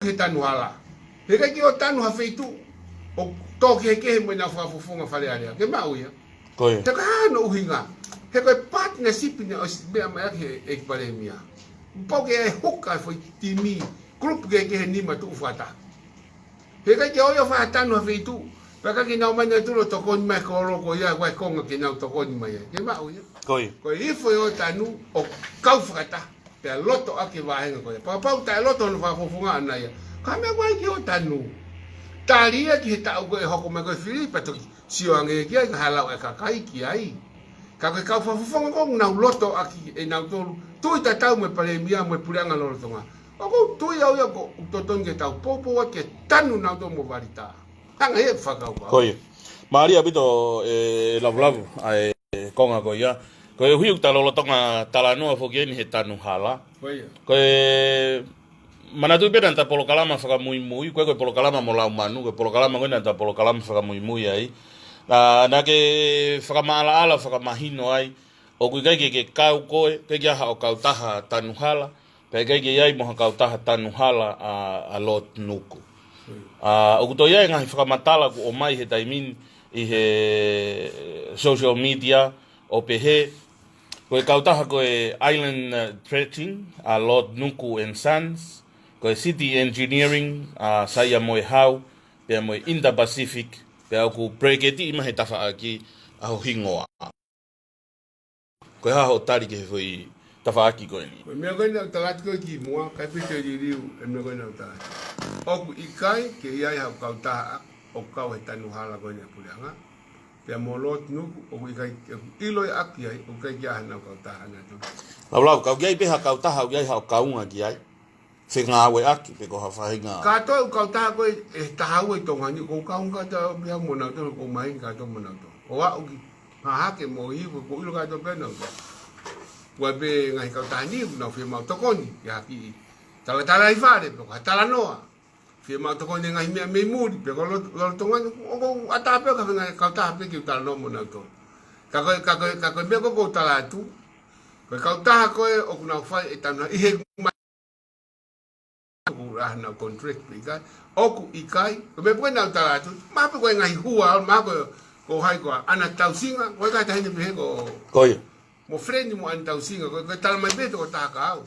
he tanu hala. He kai ki o tanu ha feitu. O toki he ke mo na fafufunga fale ale. Ke mau ia. Koi. Te ka no uhinga. He kai partnership ni o be ma ke e pare mia. Poke e hoka foi timi. Grup ke he ni ma tu fata. He kai ke o yo fa tanu ha feitu. Paka ki nau mana tu lo tokoni mai ko ro ko ia wa konga ki nau tokoni mai. Ke mau ia. Koi. Ko i foi o tanu o kau fata. Pe loto ake vahenga ko. Pa pa ta loto no fa fofunga ana ia. Ka me wai ki o tanu. Talia ki ta o e hoko me ko Filipa to si o ange ki ka hala e ka kai ki ai. Ka ka fa fofunga ko na loto aki e na to tu ta tau me pale mia me pulanga lo tonga. O ko tu ia o ko to tonge tau popo ke tanu na to mo varita. Tanga e fa ka ko. Koi. Maria bito lavu ai konga ko ia. Ko e hui talo tonga talanoa fo ni he tanu hala. Ko e manatu bena ta polo kalama fa mui ko polo kalama mo la manu ko polo kalama ko ta polo kalama fa mui ai. Na ke fa mala ala fa mahino ai. O ku kai ke kau ko ke ya ha o kau taha tanu hala. Pe kai ke ai mo ha kau taha tanu hala a lot nuku. O ku to ia nga fa matala ko o mai he taimin i he social media o pehe. Ko e kautaha ko e Island Dredging, a Lord Nuku and Sons, ko e City Engineering, a Saya Moe Hau, pe moe Indo-Pacific, pe au ku preketi ima he tafa aki a ho hingoa. Ko e haho tari ke foi tafa aki ko e ni. Ko mea koe na talati koe ki mua, kai pite di riu, e mea koe na talati. Oku ikai, ke iai hau kautaha, o kau he tanu hala koe ni apuleanga. Pea mo lot nuku, o ikai iloi aki ai, o kai kia hana kautaha na tu. Lau, kau giai peha kautaha, giai hau kaunga ki ai. Whenga awe aki, pe ko hawhahinga. Kato kautaha koe, e tahau e tonga ni, ko kaunga ta mea mona tu, ko mahin kato mona tu. O wa uki, hahake mo hiu, ko ilo kato pena tu. Wa be ngai kautaha ni, na whi mau tokoni, ya haki. Tala i whare, pe ko hatala noa. Fia mau tokoni ngai mea mei muri, pe ko lo tonga ni, o atape o ka whenga kautaha pe ki utala no mona tu. Ka koe mea ko tala atu. Koe kautaha koe, o kuna whai e tana, ihe mai. Na contract ikai oku ikai ko me poi na tala tu ma pe ko ngai hua ma ko hai ko ana tausinga ko ka ta ni pe ko mo friend mo an tausinga ko tala mai beto ko ta ka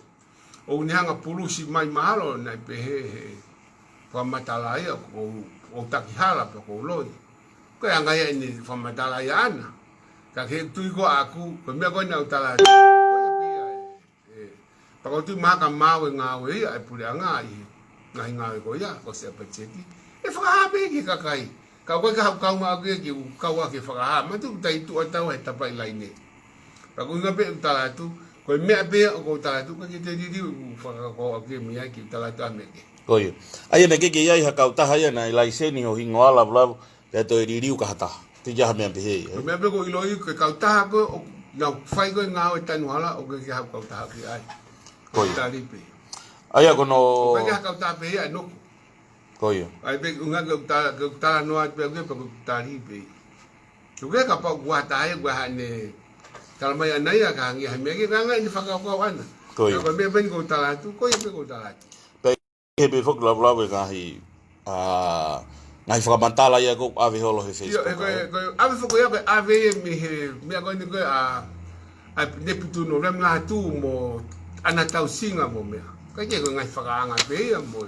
o ni hanga pulusi mai mahalo na pe he ko matala ia ko o takihala pe ko loi ko anga ia ni fa matala ia ana ka ke tu ko aku ko me ko na tala pa tu maka mawe ngawe ai pule anga ngai ngai ko ya ko se pacheki e fa ha be ki kakai ka ko ka ma ki ka wa ki fa ha ma tu tai tu ata wa ta pai lai ne pa ko ngabe tala tu ko me be ko tala tu ka ki te di fa ko ki mi ai ki tala ta me ki ko yo ai ne ke ai ha ka ta ha ya na lai se ni ho hingo ala bla le to ri ri ka ta ti ja me be he me be ko ilo i ka ta ko na fai ko ngao tanu hala o ke ha ka ta ki ai ko talipe ai ko no ko ka ta pe ai no ko yo ai be unga ka ta no ai pe ko talipe tu ke ka pa gua ta ai gua ne tal mai ana ya ka ngi ha me ke nga ni fa ka ko ana ko me ben ko ta tu ko ye ko ta pe ke be fok la bla be ka hi ngai fa mantala ya ko ave holo he Facebook ko ave fok ya ko ave mi he mi ko ni ko a ne pitu no rem la tu mo ana tau singa mo mea. Ka ke ko ngai whakaanga pēia mo.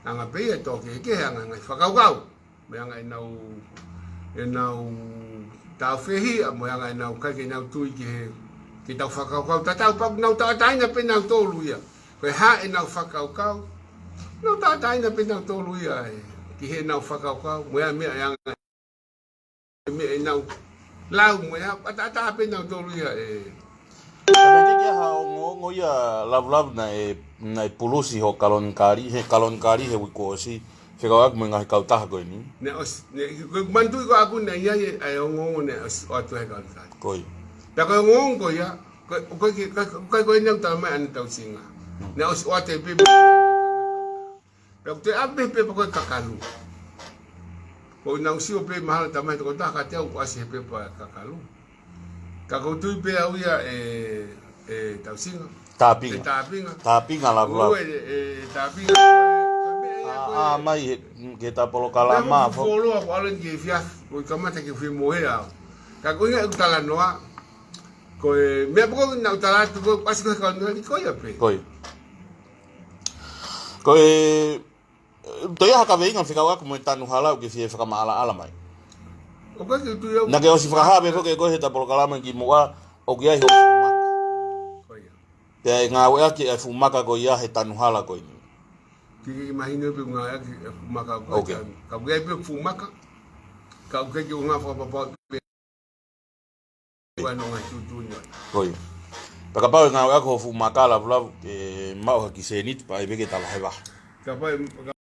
Anga pēia tōke ke anga ngai whakaukau. Me anga e nau tau whehi mo anga e nau kai ke nau tui ke tau whakaukau. Ta tau pak nau tau taina pe nau tōlu ia. Koe ha e nau whakaukau. Nau tau taina pe nau tōlu ia. Ki he nau whakaukau. Mo ea mea anga mea e nau lau mo ea. Ta pe nau tōlu ia Tapi ke ha ngo ia love na pulusi ho kalon kari he ko si fe ka mo ngai ka ta ko ni ne mantu ko aku ne ia ai ngo ne o tu he ka ko ta ko ngo ko ya ko ne ta mai an ta singa ne o te pe te abe pe ko ka kalu ko na usi o pe mahal ta mai ko ta ka te o asi pe pa ka kalu ka ko tu pe au ia tausinga tapinga la bla tapinga mai ke ta polo kalama fo lo ko alen ke fia ko kamata ke fi moera ka ko nga utala noa ko me po na utala ko pas ko ko ya pe ko to ya ka veinga fika wa como tanu hala o que fie fika mala ala mai o ka tu yo na ke o si fika ha be ko ke ko heta polo kalama ki mo wa o que ai ho ko ya te nga wa ki fu maka ko ya heta nu hala ko ni ki imagino pe nga ya maka ko ka ga pe fu maka ka ko ke nga fa pa bueno nga tu ni ko ya pa pa nga wa ko fu maka la vla ke ma o ki se nit pa be ke ta la heba ka pa